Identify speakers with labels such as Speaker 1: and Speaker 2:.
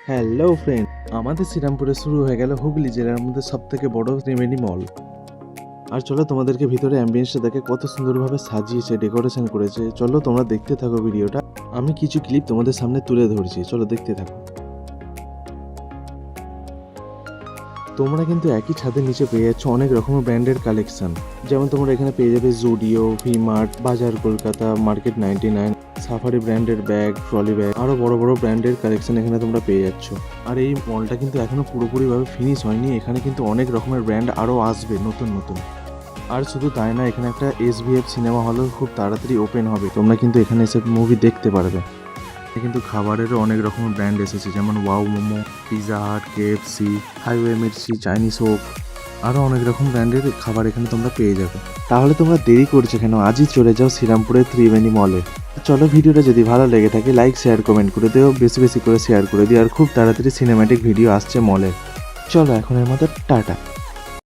Speaker 1: Hello friend, আমাদের শ্রীরামপুরে শুরু হয়ে গেল হুগলি জেলার মধ্যে সবথেকে বড় ত্রিবেণী মল। আর চলো তোমাদেরকে ভিতরে অ্যাম্বিয়েন্সটা দেখে কত সুন্দরভাবে সাজিয়েছে, ডেকোরেশন করেছে। চলো তোমরা দেখতে থাকো ভিডিওটা। আমি কিছু ক্লিপ তোমাদের সামনে তুলে ধরছি, চলো দেখতে থাকো। তোমরা কিন্তু একই ছাদের নিচে পেয়ে যাচ্ছ অনেক রকমের ব্র্যান্ডের কালেকশন। যেমন তোমরা এখানে পেয়ে যাবে জুডিও, ভি-মার্ট, বাজার কলকাতা, মার্কেট 99, সাফারি ব্র্যান্ডের ব্যাগ, ট্রলি ব্যাগ, আরো বড় বড় ব্র্যান্ডের কালেকশন এখানে তোমরা পেয়ে যাচ্ছ। আর এই মলটা কিন্তু এখনো পুরোপুরিভাবে ফিনিশ হয়নি, এখানে কিন্তু অনেক রকমের ব্র্যান্ড আরো আসবে নতুন নতুন। আর শুধু তাই না, এখানে একটা SVF সিনেমা হলও খুব তাড়াতাড়ি ওপেন হবে, তোমরা কিন্তু এখানে এসে মুভি দেখতে পারবে। কিন্তু খাবারেরও অনেক রকমের ব্র্যান্ড এসেছে, যেমন wow momo, Pizza Hut, KFC, highway Mirchi, Chinese হোক, আরও অনেক রকম ব্র্যান্ডের খাবার এখানে তোমরা পেয়ে যাবে। তাহলে তোমরা দেরি করছো কেন, আজই চলে যাও শ্রীরামপুরের ত্রিবেণী মলে। চলো, ভিডিওটা যদি ভালো লেগে থাকে লাইক শেয়ার কমেন্ট করে দিও, বেশি বেশি করে শেয়ার করে দিও। আর খুব তাড়াতাড়ি সিনেম্যাটিক ভিডিও আসছে মলে। চলো এখন এর মতো টাটা।